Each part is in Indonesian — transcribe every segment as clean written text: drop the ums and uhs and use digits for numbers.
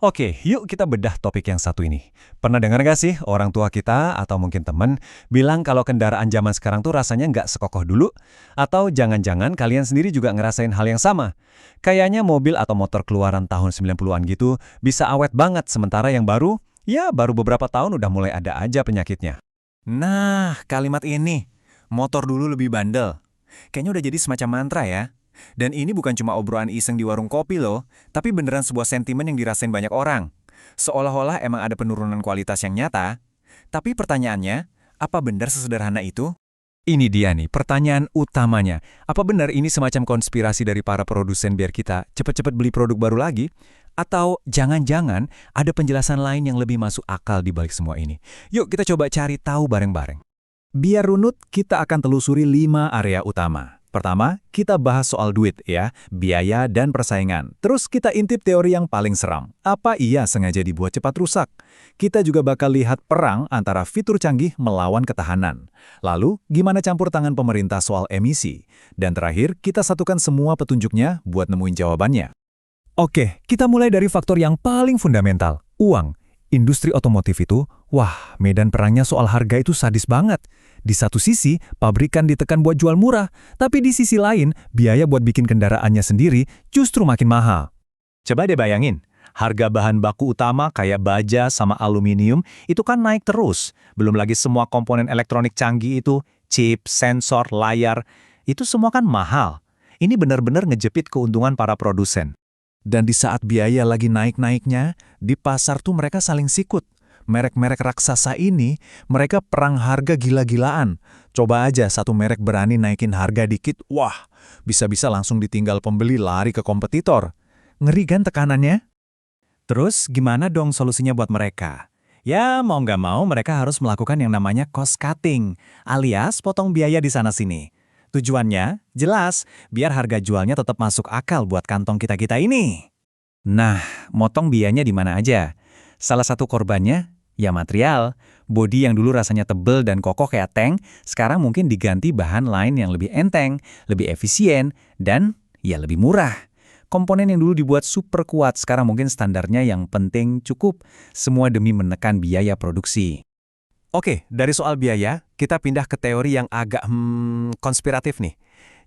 Oke, yuk kita bedah topik yang satu ini. Pernah dengar nggak sih orang tua kita atau mungkin teman bilang kalau kendaraan zaman sekarang tuh rasanya nggak sekokoh dulu? Atau jangan-jangan kalian sendiri juga ngerasain hal yang sama? Kayaknya mobil atau motor keluaran tahun 90-an gitu bisa awet banget sementara yang baru, ya baru beberapa tahun udah mulai ada aja penyakitnya. Nah, kalimat ini, motor dulu lebih bandel. Kayaknya udah jadi semacam mantra ya. Dan ini bukan cuma obrolan iseng di warung kopi loh, tapi beneran sebuah sentimen yang dirasain banyak orang. Seolah-olah emang ada penurunan kualitas yang nyata. Tapi pertanyaannya, apa benar sesederhana itu? Ini dia nih, pertanyaan utamanya. Apa benar ini semacam konspirasi dari para produsen biar kita cepet-cepet beli produk baru lagi? Atau jangan-jangan ada penjelasan lain yang lebih masuk akal di balik semua ini? Yuk kita coba cari tahu bareng-bareng. Biar runut, kita akan telusuri 5 area utama. Pertama, kita bahas soal duit ya, biaya dan persaingan. Terus kita intip teori yang paling seram. Apa iya sengaja dibuat cepat rusak? Kita juga bakal lihat perang antara fitur canggih melawan ketahanan. Lalu, gimana campur tangan pemerintah soal emisi? Dan terakhir, kita satukan semua petunjuknya buat nemuin jawabannya. Oke, kita mulai dari faktor yang paling fundamental, uang. Industri otomotif itu, wah, medan perangnya soal harga itu sadis banget. Di satu sisi, pabrikan ditekan buat jual murah, tapi di sisi lain, biaya buat bikin kendaraannya sendiri justru makin mahal. Coba deh bayangin, harga bahan baku utama kayak baja sama aluminium itu kan naik terus. Belum lagi semua komponen elektronik canggih itu, chip, sensor, layar, itu semua kan mahal. Ini benar-benar ngejepit keuntungan para produsen. Dan di saat biaya lagi naik-naiknya, di pasar tuh mereka saling sikut. Merek-merek raksasa ini, mereka perang harga gila-gilaan. Coba aja satu merek berani naikin harga dikit, wah, bisa-bisa langsung ditinggal pembeli lari ke kompetitor. Ngeri kan tekanannya? Terus gimana dong solusinya buat mereka? Ya mau nggak mau mereka harus melakukan yang namanya cost cutting, alias potong biaya di sana-sini. Tujuannya jelas, biar harga jualnya tetap masuk akal buat kantong kita-kita ini. Nah, motong biayanya di mana aja? Salah satu korbannya, ya material. Bodi yang dulu rasanya tebel dan kokoh kayak tank, sekarang mungkin diganti bahan lain yang lebih enteng, lebih efisien, dan ya lebih murah. Komponen yang dulu dibuat super kuat, sekarang mungkin standarnya yang penting cukup. Semua demi menekan biaya produksi. Oke, dari soal biaya, kita pindah ke teori yang agak konspiratif nih.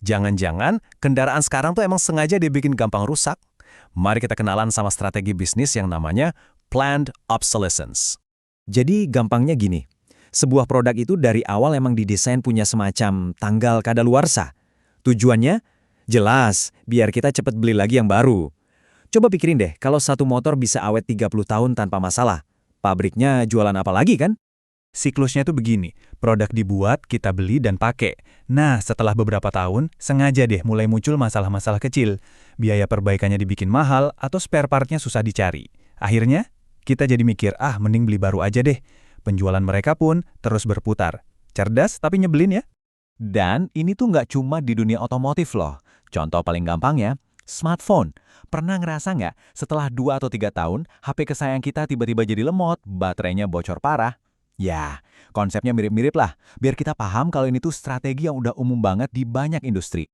Jangan-jangan kendaraan sekarang tuh emang sengaja dibikin gampang rusak. Mari kita kenalan sama strategi bisnis yang namanya planned obsolescence. Jadi gampangnya gini, sebuah produk itu dari awal emang didesain punya semacam tanggal kadaluarsa. Tujuannya? Jelas, biar kita cepat beli lagi yang baru. Coba pikirin deh, kalau satu motor bisa awet 30 tahun tanpa masalah. Pabriknya jualan apa lagi kan? Siklusnya tuh begini, produk dibuat, kita beli dan pakai. Nah, setelah beberapa tahun, sengaja deh mulai muncul masalah-masalah kecil. Biaya perbaikannya dibikin mahal atau spare partnya susah dicari. Akhirnya, kita jadi mikir, mending beli baru aja deh. Penjualan mereka pun terus berputar. Cerdas tapi nyebelin ya. Dan ini tuh nggak cuma di dunia otomotif loh. Contoh paling gampang ya, smartphone. Pernah ngerasa nggak setelah 2 atau 3 tahun, HP kesayangan kita tiba-tiba jadi lemot, baterainya bocor parah? Ya, konsepnya mirip-mirip lah, biar kita paham kalau ini tuh strategi yang udah umum banget di banyak industri.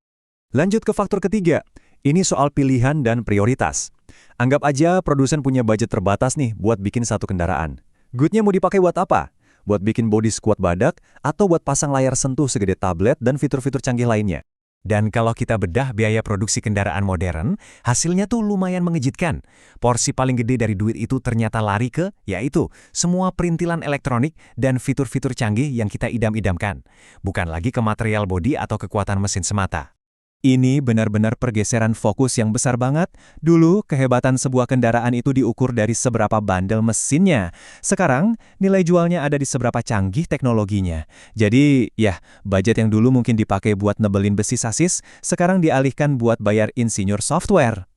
Lanjut ke faktor ketiga, ini soal pilihan dan prioritas. Anggap aja produsen punya budget terbatas nih buat bikin satu kendaraan. Goodnya mau dipakai buat apa? Buat bikin bodi squat badak atau buat pasang layar sentuh segede tablet dan fitur-fitur canggih lainnya. Dan kalau kita bedah biaya produksi kendaraan modern, hasilnya tuh lumayan mengejutkan. Porsi paling gede dari duit itu ternyata lari ke, yaitu semua perintilan elektronik dan fitur-fitur canggih yang kita idam-idamkan. Bukan lagi ke material bodi atau kekuatan mesin semata. Ini benar-benar pergeseran fokus yang besar banget. Dulu, kehebatan sebuah kendaraan itu diukur dari seberapa bandel mesinnya. Sekarang, nilai jualnya ada di seberapa canggih teknologinya. Jadi, ya, budget yang dulu mungkin dipakai buat nebelin besi sasis, sekarang dialihkan buat bayar insinyur software.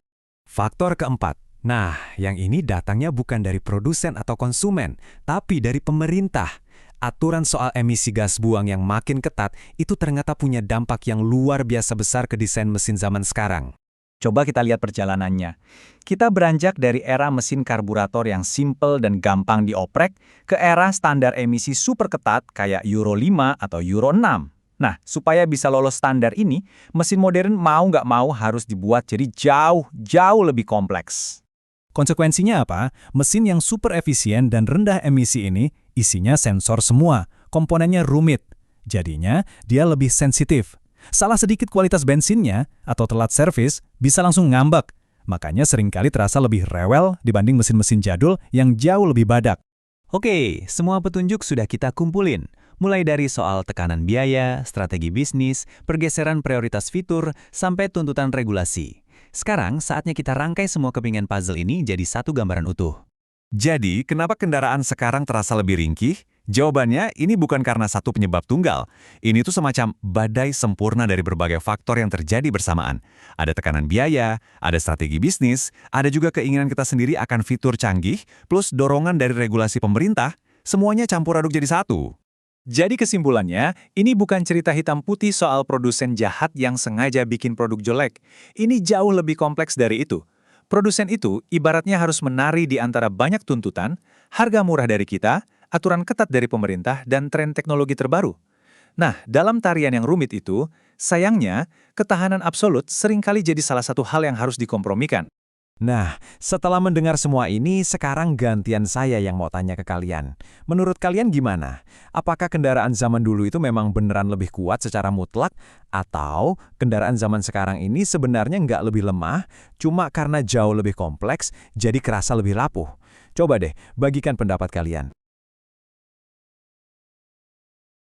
Faktor keempat. Nah, yang ini datangnya bukan dari produsen atau konsumen, tapi dari pemerintah. Aturan soal emisi gas buang yang makin ketat itu ternyata punya dampak yang luar biasa besar ke desain mesin zaman sekarang. Coba kita lihat perjalanannya. Kita beranjak dari era mesin karburator yang simple dan gampang dioprek ke era standar emisi super ketat kayak Euro 5 atau Euro 6. Nah, supaya bisa lolos standar ini, mesin modern mau nggak mau harus dibuat jadi jauh lebih kompleks. Konsekuensinya apa? Mesin yang super efisien dan rendah emisi ini isinya sensor semua, komponennya rumit. Jadinya, dia lebih sensitif. Salah sedikit kualitas bensinnya atau telat servis bisa langsung ngambek. Makanya seringkali terasa lebih rewel dibanding mesin-mesin jadul yang jauh lebih badak. Oke, semua petunjuk sudah kita kumpulin. Mulai dari soal tekanan biaya, strategi bisnis, pergeseran prioritas fitur, sampai tuntutan regulasi. Sekarang saatnya kita rangkai semua kepingan puzzle ini jadi satu gambaran utuh. Jadi, kenapa kendaraan sekarang terasa lebih ringkih? Jawabannya, ini bukan karena satu penyebab tunggal. Ini tuh semacam badai sempurna dari berbagai faktor yang terjadi bersamaan. Ada tekanan biaya, ada strategi bisnis, ada juga keinginan kita sendiri akan fitur canggih, plus dorongan dari regulasi pemerintah, semuanya campur aduk jadi satu. Jadi kesimpulannya, ini bukan cerita hitam putih soal produsen jahat yang sengaja bikin produk jelek. Ini jauh lebih kompleks dari itu. Produsen itu ibaratnya harus menari di antara banyak tuntutan, harga murah dari kita, aturan ketat dari pemerintah, dan tren teknologi terbaru. Nah, dalam tarian yang rumit itu, sayangnya, ketahanan absolut seringkali jadi salah satu hal yang harus dikompromikan. Nah, setelah mendengar semua ini, sekarang gantian saya yang mau tanya ke kalian. Menurut kalian gimana? Apakah kendaraan zaman dulu itu memang beneran lebih kuat secara mutlak? Atau kendaraan zaman sekarang ini sebenarnya nggak lebih lemah, cuma karena jauh lebih kompleks, jadi kerasa lebih rapuh? Coba deh, bagikan pendapat kalian.